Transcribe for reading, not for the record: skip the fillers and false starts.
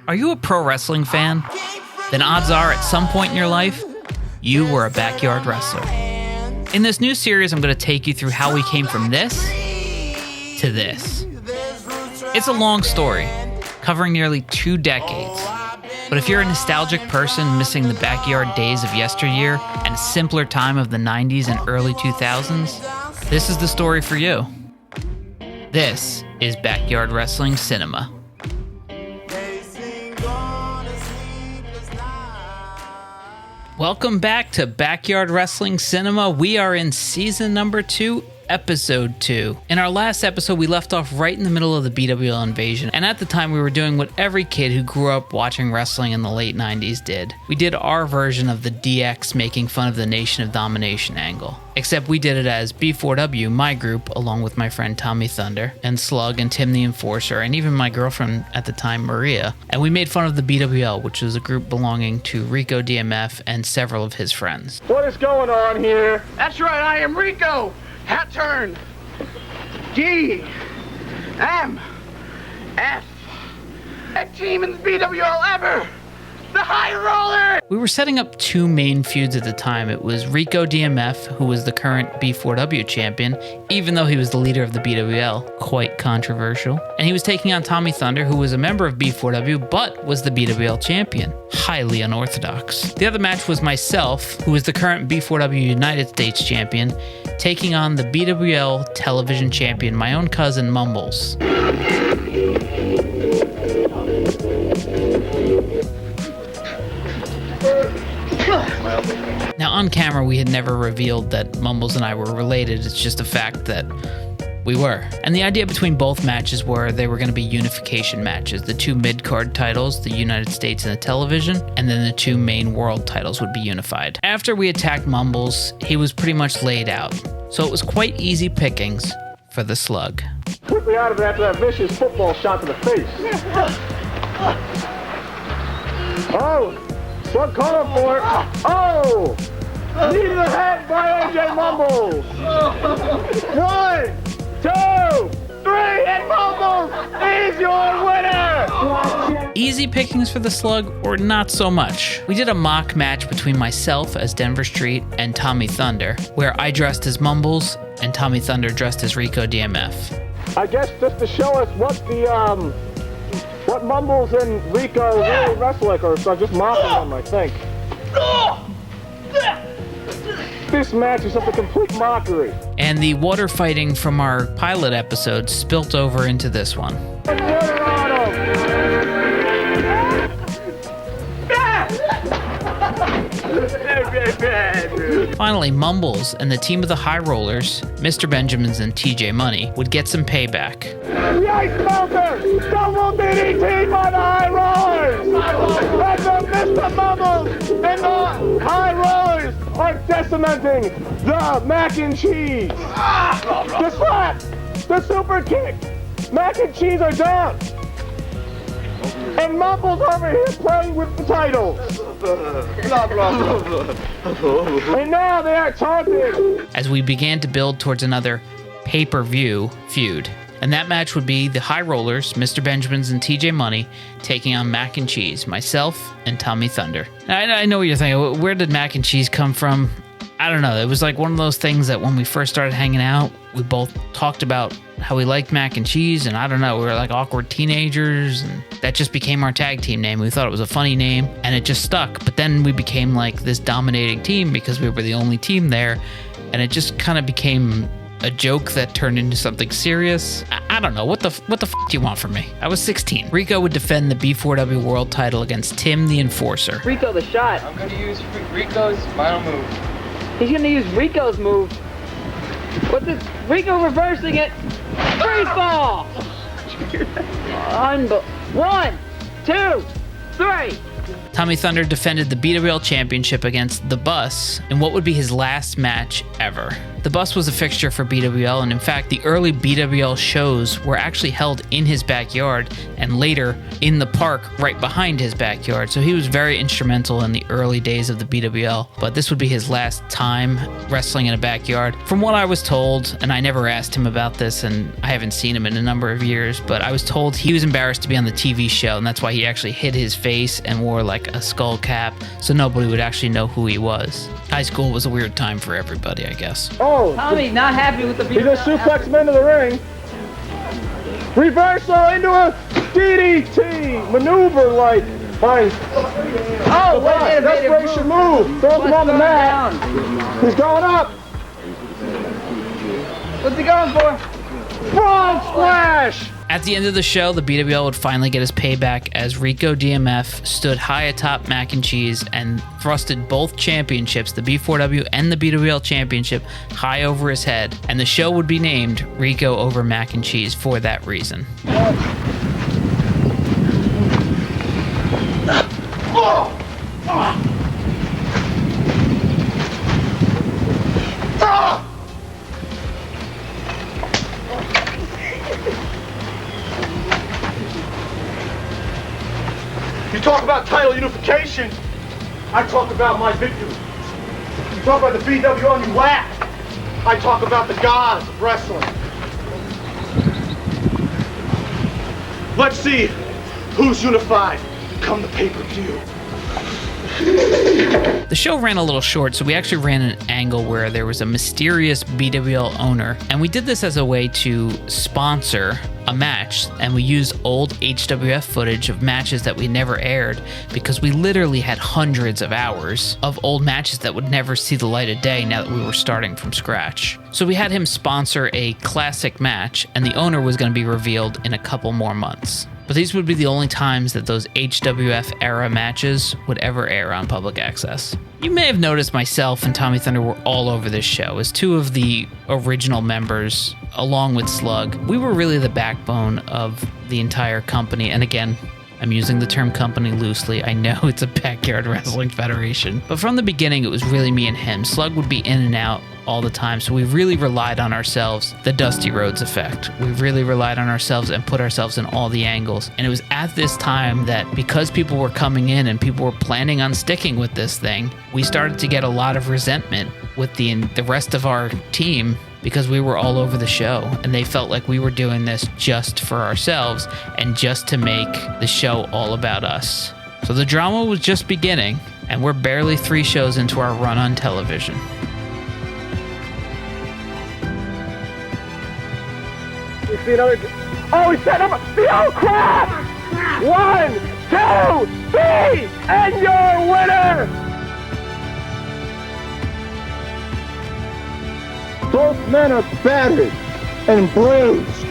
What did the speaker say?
Are you a pro wrestling fan? Then odds are at some point in your life, you were a backyard wrestler. In this new series, I'm going to take you through how we came from this to this. It's a long story, covering nearly 2 decades. But if you're a nostalgic person missing the backyard days of yesteryear and a simpler time of the 90s and early 2000s, this is the story for you. This is Backyard Wrestling Cinema. Welcome back to Backyard Wrestling Cinema. We are in season number 2, episode 2. In our last episode, we left off right in the middle of the BWL invasion, and at the time we were doing what every kid who grew up watching wrestling in the late 90s did. We did our version of the DX making fun of the Nation of Domination angle. Except we did it as B4W, my group, along with my friend Tommy Thunder, and Slug, and Tim the Enforcer, and even my girlfriend at the time, Maria. And we made fun of the BWL, which was a group belonging to Rico DMF and several of his friends. What is going on here? That's right, I am Rico. Hat turn. G. M. F. That team in the BWL ever. The High Roller! We were setting up 2 main feuds at the time. It was Rico DMF, who was the current B4W champion, even though he was the leader of the BWL, quite controversial. And he was taking on Tommy Thunder, who was a member of B4W, but was the BWL champion. Highly unorthodox. The other match was myself, who was the current B4W United States champion, taking on the BWL television champion, my own cousin Mumbles. Now, on camera, we had never revealed that Mumbles and I were related. It's just a fact that we were. And the idea between both matches were they were going to be unification matches. The 2 mid-card titles, the United States and the television, and then the 2 main world titles would be unified. After we attacked Mumbles, he was pretty much laid out. So it was quite easy pickings for the Slug. Quickly out of it after that vicious football shot to the face. Oh! Slug calling for it. Oh! Knee to the head by AJ Mumbles. 1, 2, 3, and Mumbles is your winner! Easy pickings for the Slug, or not so much. We did a mock match between myself as Denver Street and Tommy Thunder, where I dressed as Mumbles and Tommy Thunder dressed as Rico DMF. I guess just to show us what what Mumbles and Rico really wrestle like, or so I'm just mocking them, I think. This match is of a complete mockery. And the water fighting from our pilot episode spilt over into this one. Finally, Mumbles and the team of the High Rollers, Mr. Benjamins and TJ Money, would get some payback. The Ice Melter! Double DDT by the High Rollers! And the Mr. Mumbles and the High Rollers are decimating the mac and cheese! The slap! The super kick! Mac and cheese are down! And Mumbles over here playing with the titles! And now they are taunting! As we began to build towards another pay-per-view feud. And that match would be the High Rollers, Mr. Benjamins and TJ Money, taking on Mac and Cheese, myself and Tommy Thunder. Now, I know what you're thinking. Where did Mac and Cheese come from? I don't know. It was like one of those things that when we first started hanging out, we both talked about how we liked Mac and Cheese, and I don't know, we were like awkward teenagers, and that just became our tag team name. We thought it was a funny name, and it just stuck. But then we became like this dominating team because we were the only team there, and it just kind of became a joke that turned into something serious. I don't know. What the f do you want from me? I was 16. Rico would defend the B4W World title against Tim the Enforcer. Rico the shot. I'm going to use Rico's final move. He's going to use Rico's move. What's this? Rico reversing it. Free fall. 1, 2, 3. Tommy Thunder defended the BWL Championship against The Bus in what would be his last match ever. The bus was a fixture for BWL, and in fact, the early BWL shows were actually held in his backyard and later in the park right behind his backyard. So he was very instrumental in the early days of the BWL, but this would be his last time wrestling in a backyard. From what I was told, and I never asked him about this, and I haven't seen him in a number of years, but I was told he was embarrassed to be on the TV show, and that's why he actually hid his face and wore like a skull cap so nobody would actually know who he was. High school was a weird time for everybody, I guess. Oh, Tommy, not happy with the he just suplexed him into the ring. Reversal into a DDT maneuver like by Oh, what an innovative desperation move. move. Throws him on the mat. Down. He's going up. What's he going for? Frog splash. At the end of the show, the BWL would finally get his payback as Rico DMF stood high atop Mac and Cheese and thrusted both championships, the B4W and the BWL championship, high over his head. And the show would be named Rico over Mac and Cheese for that reason. You talk about title unification, I talk about my victory. You talk about the BWL and you laugh. I talk about the gods of wrestling. Let's see who's unified come the pay-per-view. The show ran a little short, so we actually ran an angle where there was a mysterious BWL owner, and we did this as a way to sponsor a match, and we used old HWF footage of matches that we never aired because we literally had hundreds of hours of old matches that would never see the light of day now that we were starting from scratch. So we had him sponsor a classic match, and the owner was going to be revealed in a couple more months. But these would be the only times that those HWF era matches would ever air on public access. You may have noticed myself and Tommy Thunder were all over this show as two of the original members, along with Slug. We were really the backbone of the entire company, and again, I'm using the term company loosely. I know it's a backyard wrestling federation. But from the beginning, it was really me and him. Slug would be in and out all the time, so we really relied on ourselves, the Dusty Rhodes effect. We really relied on ourselves and put ourselves in all the angles. And it was at this time that because people were coming in and people were planning on sticking with this thing, we started to get a lot of resentment with the rest of our team because we were all over the show and they felt like we were doing this just for ourselves and just to make the show all about us. So the drama was just beginning, and we're barely 3 shows into our run on television. You see another. Oh, he set up the oh crap! 1, 2, 3, and your winner! Both men are battered and bruised.